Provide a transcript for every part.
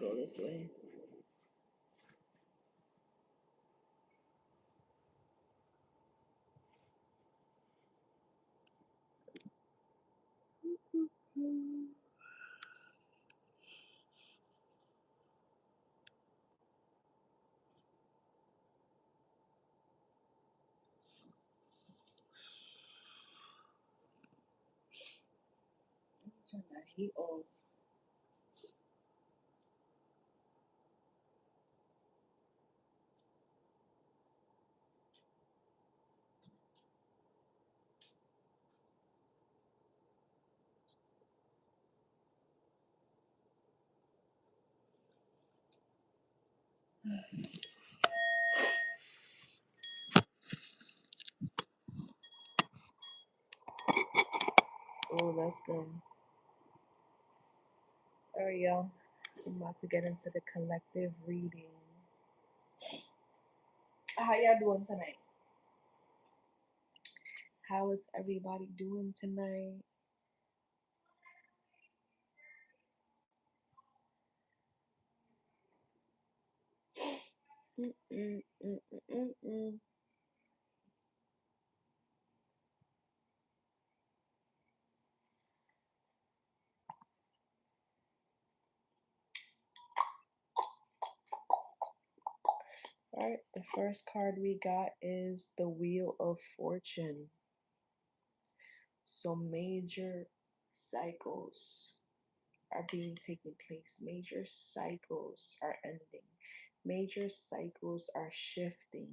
go this way. Turn that heat off. Oh, that's good. There we go. I'm about to get into the collective reading. How y'all doing tonight? How is everybody doing tonight? Alright, the first card we got is the Wheel of Fortune. So major cycles are being taken place. Major cycles are ending. Major cycles are shifting.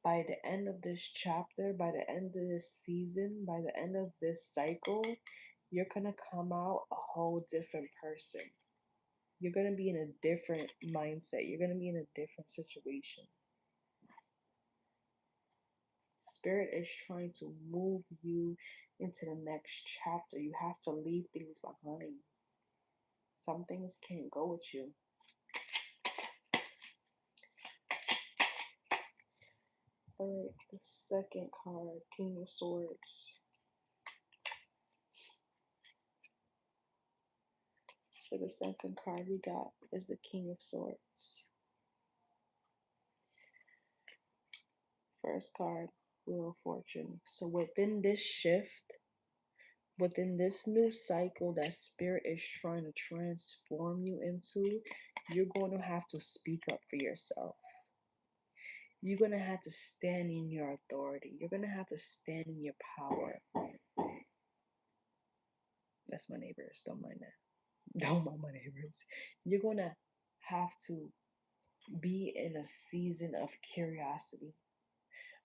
By the end of this chapter, by the end of this season, by the end of this cycle, you're gonna come out a whole different person. You're gonna be in a different mindset. You're gonna be in a different situation. Spirit is trying to move you into the next chapter. You have to leave things behind. Some things can't go with you. Alright, the second card, King of Swords. So the second card we got is the King of Swords. First card, Wheel of Fortune. So within this shift, within this new cycle that Spirit is trying to transform you into, you're going to have to speak up for yourself. You're going to have to stand in your authority. You're going to have to stand in your power. That's my neighbors. Don't mind that. Don't mind my neighbors. You're going to have to be in a season of curiosity,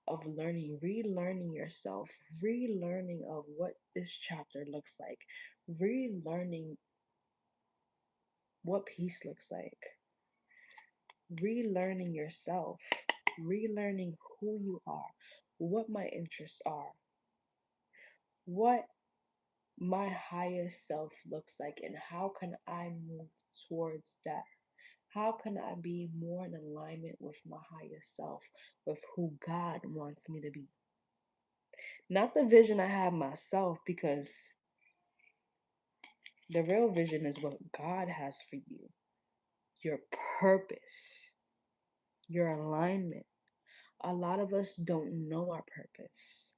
of learning, relearning yourself, relearning of what this chapter looks like, relearning what peace looks like, relearning yourself, relearning who you are, what my interests are, what my highest self looks like, and how can I move towards that? How can I be more in alignment with my highest self, with who God wants me to be? Not the vision I have myself, because the real vision is what God has for you. Your purpose, your alignment. A lot of us don't know our purpose.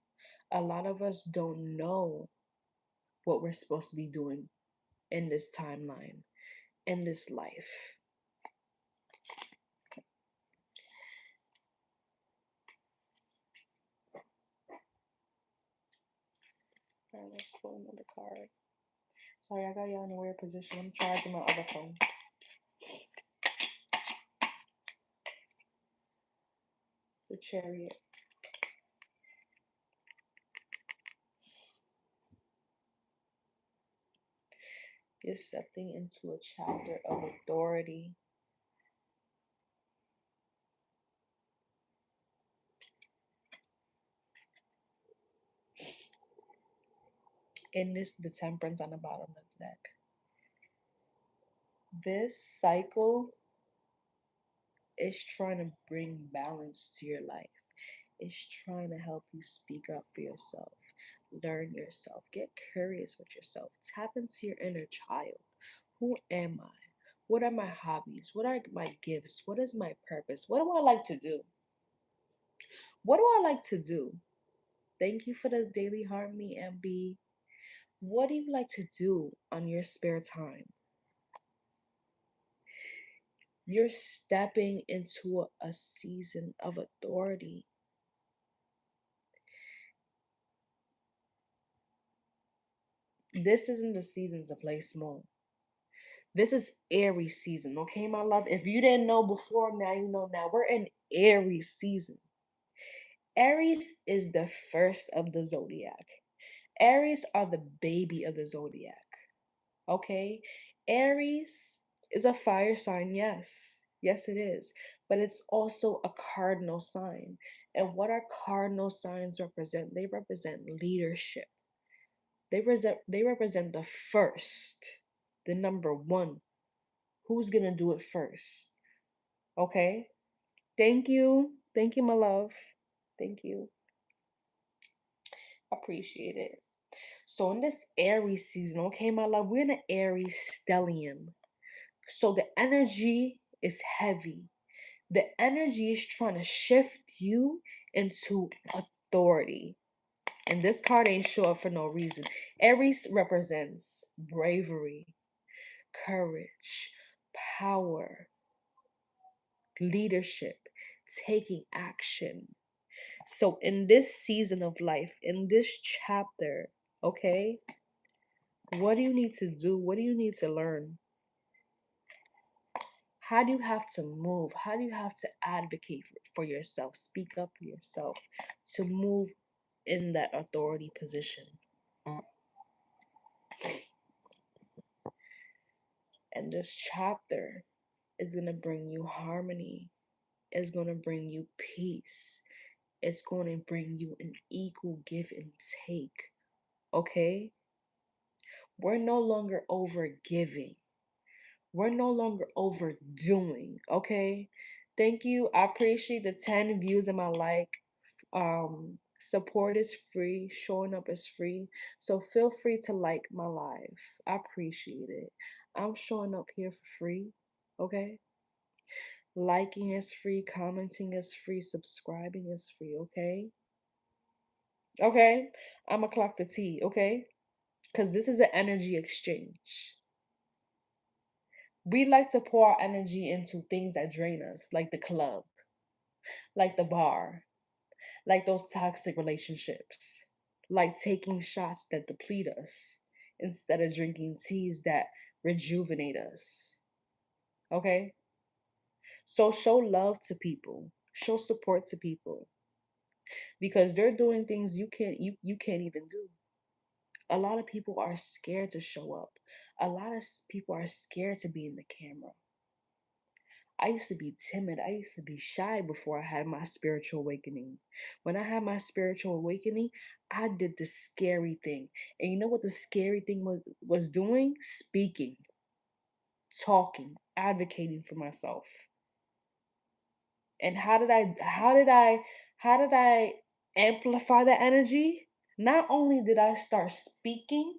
A lot of us don't know what we're supposed to be doing in this timeline, in this life. All right, let's pull another card. Sorry, I got y'all in a weird position. I'm charging my other phone. The Chariot. You're stepping into a chapter of authority. In this, the Temperance on the bottom of the deck. This cycle is trying to bring balance to your life. It's trying to help you speak up for yourself, learn yourself, get curious with yourself, tap into your inner child. Who am I? What are my hobbies? What are my gifts? What is my purpose? What do I like to do? What do I like to do? Thank you for the daily harmony, MB. What do you like to do on your spare time? You're stepping into a season of authority. This isn't the season to play small. This is Aries season, okay, my love? If you didn't know before, now you know now. We're in Aries season. Aries is the first of the zodiac. Aries are the baby of the zodiac, okay? Aries is a fire sign, yes. Yes, it is. But it's also a cardinal sign. And what are cardinal signs represent? They represent leadership. They represent the first, the number one. Who's gonna do it first? Okay? Thank you. Thank you, my love. Thank you. Appreciate it. So in this Aries season, okay, my love, we're in an Aries stellium. So the energy is heavy. The energy is trying to shift you into authority. And this card ain't show up for no reason. Aries represents bravery, courage, power, leadership, taking action. So, in this season of life, in this chapter, okay, what do you need to do? What do you need to learn? How do you have to move? How do you have to advocate for yourself? Speak up for yourself to move in that authority position. And this chapter is going to bring you harmony, it's going to bring you peace, it's going to bring you an equal give and take. Okay? We're no longer over giving. We're no longer overdoing. Okay? Thank you. I appreciate the 10 views in my like. Support is free, showing up is free. So feel free to like my live. I appreciate it. I'm showing up here for free. Okay? Liking is free, commenting is free, subscribing is free, okay? Okay? I'm a clock the T, okay? Because this is an energy exchange. We like to pour our energy into things that drain us, like the club, like the bar, like those toxic relationships, like taking shots that deplete us instead of drinking teas that rejuvenate us. Okay? So show love to people, show support to people because they're doing things you can't even do. A lot of people are scared to show up. A lot of people are scared to be in the camera. I used to be timid. I used to be shy before I had my spiritual awakening. When I had my spiritual awakening, I did the scary thing. And you know what the scary thing was doing? Speaking, talking, advocating for myself. And how did I amplify that energy? Not only did I start speaking,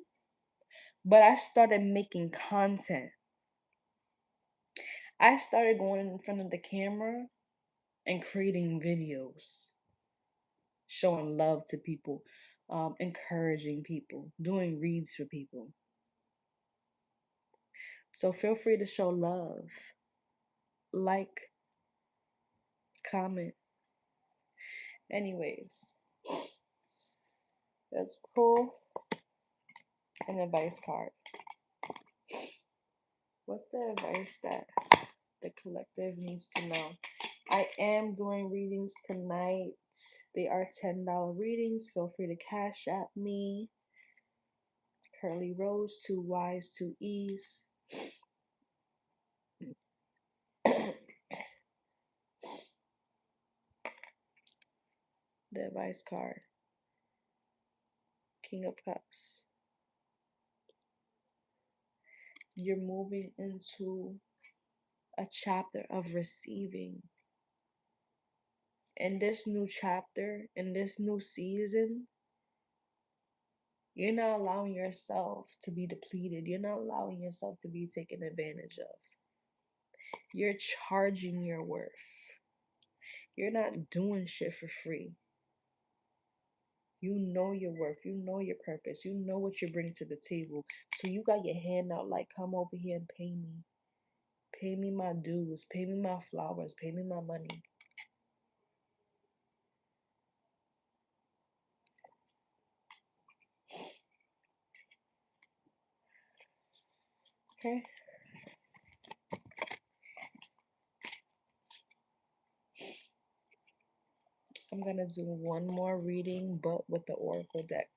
but I started making content. I started going in front of the camera and creating videos, showing love to people, encouraging people, doing reads for people. So feel free to show love, like, comment. Anyways, let's pull an advice card. What's the advice that the collective needs to know? I am doing readings tonight. They are $10 readings. Feel free to cash at me. Curly Rose, two Y's, two E's. The advice card. King of Cups. You're moving into a chapter of receiving. In this new chapter, in this new season, you're not allowing yourself to be depleted. You're not allowing yourself to be taken advantage of. You're charging your worth. You're not doing shit for free. You know your worth. You know your purpose. You know what you bring to the table. So you got your hand out like, come over here and pay me. Pay me my dues. Pay me my flowers. Pay me my money. Okay? I'm going to do one more reading, but with the Oracle deck.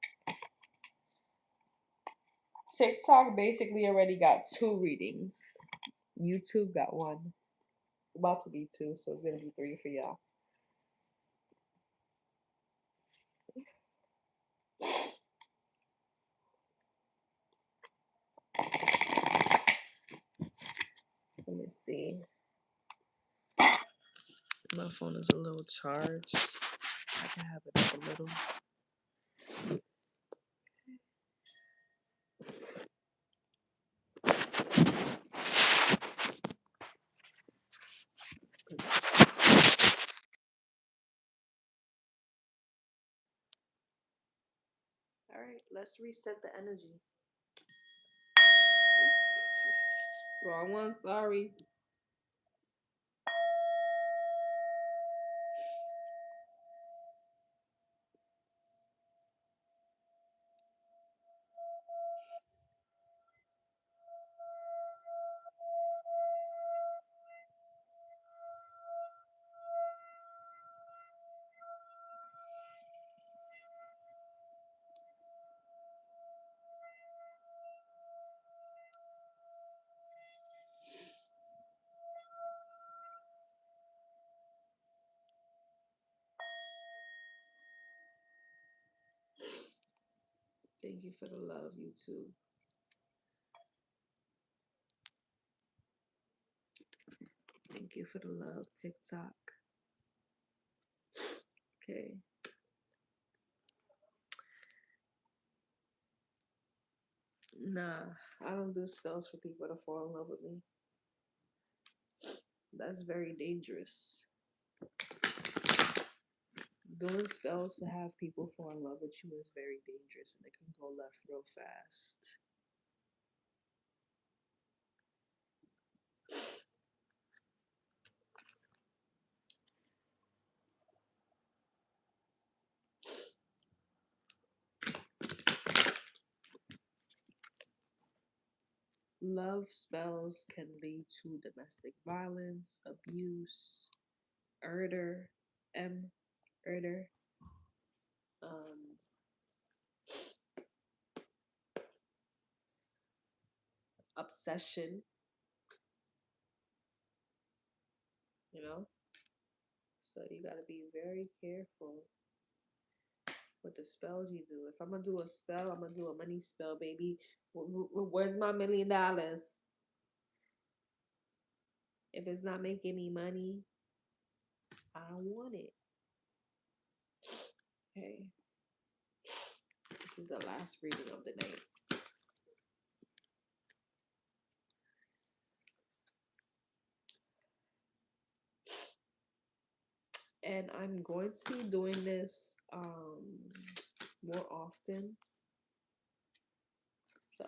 TikTok basically already got 2 readings. YouTube got 1. About to be 2, so it's going to be 3 for y'all. Let me see. My phone is a little charged. I can have it up a little. All right, let's reset the energy. Wrong one, sorry. Thank you for the love, YouTube. Thank you for the love, TikTok. Okay. Nah, I don't do spells for people to fall in love with me. That's very dangerous. Doing spells to have people fall in love with you is very dangerous and it can go left real fast. Love spells can lead to domestic violence, abuse, murder, murder, um, obsession, you know? So you gotta be very careful with the spells you do. If I'm gonna do a spell, I'm gonna do a money spell, baby. Where's my $1,000,000? If it's not making me money, I don't want it. Okay. This is the last reading of the night. And I'm going to be doing this more often. So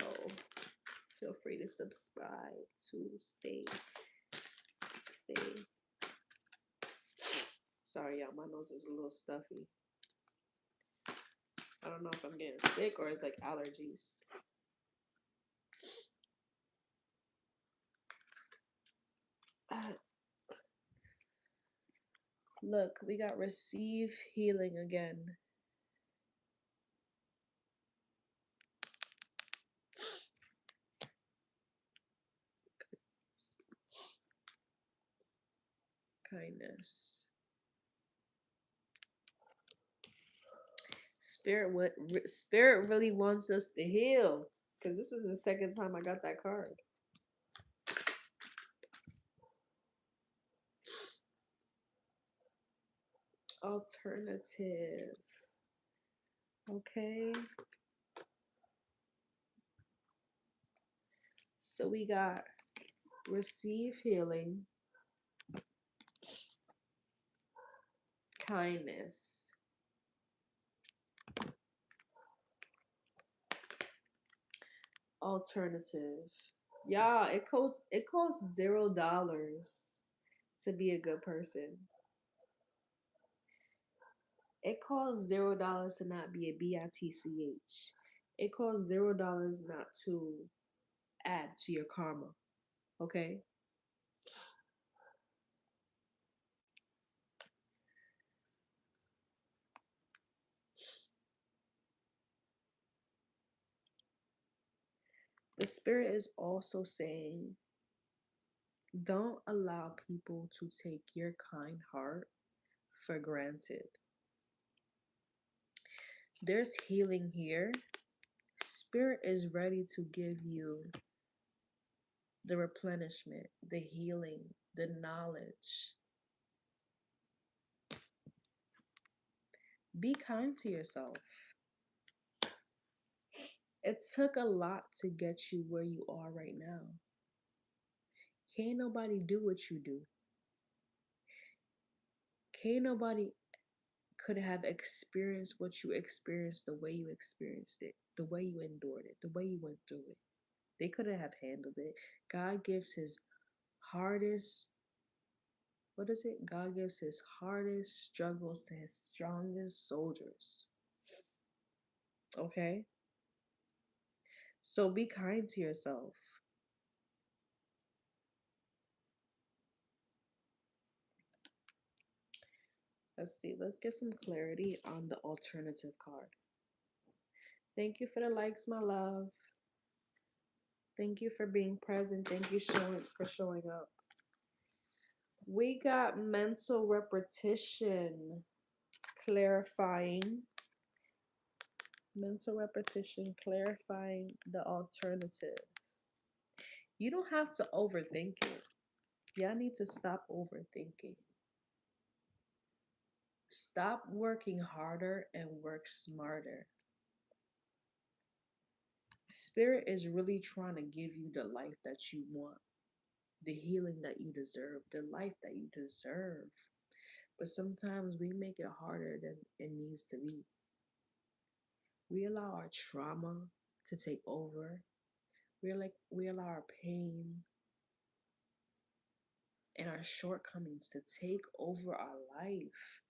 feel free to subscribe to stay. Sorry, y'all, my nose is a little stuffy. I don't know if I'm getting sick or it's like allergies. Look, we got receive healing again. Kindness. Spirit really wants us to heal, because this is the second time I got that card. Alternative. Okay. So we got receive healing, kindness, alternative. Yeah, it costs $0 to be a good person. It costs $0 to not be a bitch. It costs $0 not to add to your karma. Okay? The spirit is also saying don't allow people to take your kind heart for granted. There's healing here. Spirit is ready to give you the replenishment, the healing, the knowledge. Be kind to yourself. It took a lot to get you where you are right now. Can't nobody do what you do. Can't nobody could have experienced what you experienced the way you experienced it, the way you endured it, the way you went through it. They couldn't have handled it. God gives his hardest, what is it? God gives his hardest struggles to his strongest soldiers. Okay? So be kind to yourself. Let's see. Let's get some clarity on the alternative card. Thank you for the likes, my love. Thank you for being present. Thank you for showing up. We got mental repetition, clarifying. Mental repetition, clarifying the alternative. You don't have to overthink it. Y'all need to stop overthinking. Stop working harder and work smarter. Spirit is really trying to give you the life that you want, the healing that you deserve, the life that you deserve. But sometimes we make it harder than it needs to be. We allow our trauma to take over. We allow our pain and our shortcomings to take over our life.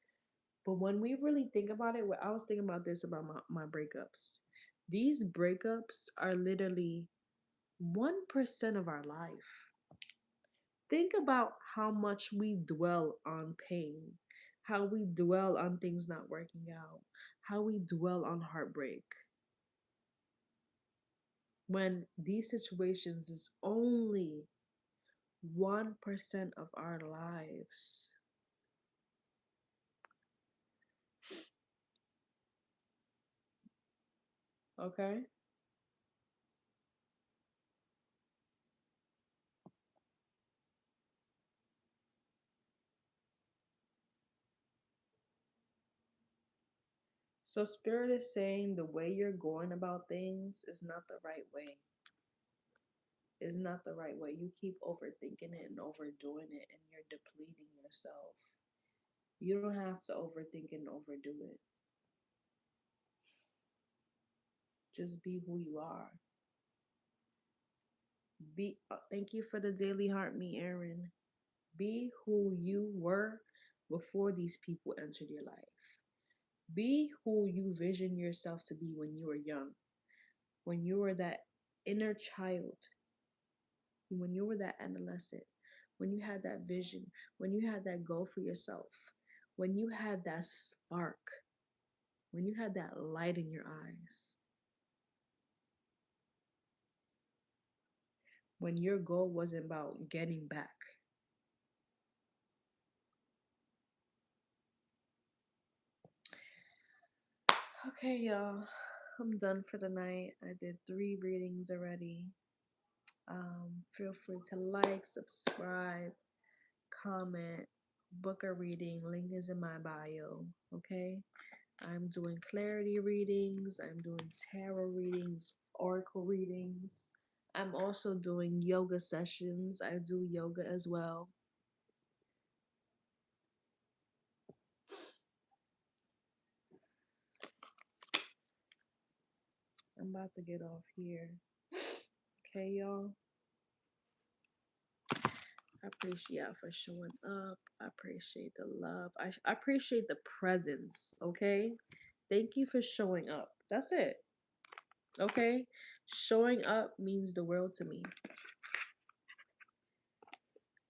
But when we really think about it, I was thinking about this about my breakups. These breakups are literally 1% of our life. Think about how much we dwell on pain, how we dwell on things not working out, how we dwell on heartbreak. When these situations is only 1% of our lives. Okay? So, Spirit is saying the way you're going about things is not the right way. Is not the right way. You keep overthinking it and overdoing it, and you're depleting yourself. You don't have to overthink and overdo it. Just be who you are. Be. Thank you for the daily heart, me, Aaron. Be who you were before these people entered your life. Be who you vision yourself to be when you were young, when you were that inner child, when you were that adolescent, when you had that vision, when you had that goal for yourself, when you had that spark, when you had that light in your eyes, when your goal wasn't about getting back. Okay, y'all, I'm done for the night. I did 3 readings already. Feel free to like, subscribe, comment, book a reading. Link is in my bio. Okay. I'm doing clarity readings. I'm doing tarot readings, oracle readings. I'm also doing yoga sessions. I do yoga as well. I'm about to get off here. Okay, y'all. I appreciate y'all for showing up. I appreciate the love. I appreciate the presence. Okay. Thank you for showing up. That's it. Okay. Showing up means the world to me.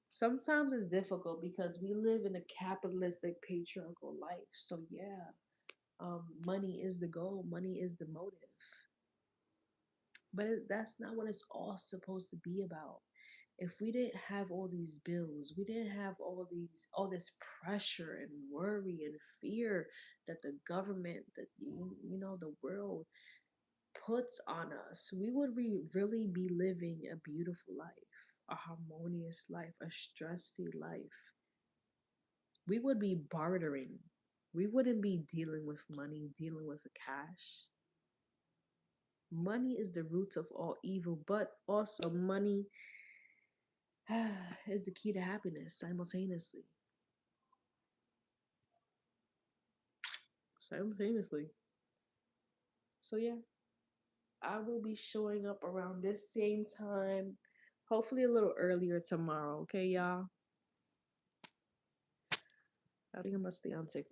Sometimes it's difficult because we live in a capitalistic patriarchal life. So yeah, money is the goal, money is the motive. But that's not what it's all supposed to be about. If we didn't have all these bills, we didn't have all this pressure and worry and fear that the government, that the world puts on us, we would really be living a beautiful life, a harmonious life, a stress-free life. We would be bartering. We wouldn't be dealing with money, dealing with the cash. Money is the root of all evil, but also money is the key to happiness simultaneously. Simultaneously. So yeah, I will be showing up around this same time, hopefully a little earlier tomorrow. Okay, y'all. I think I must stay on TikTok.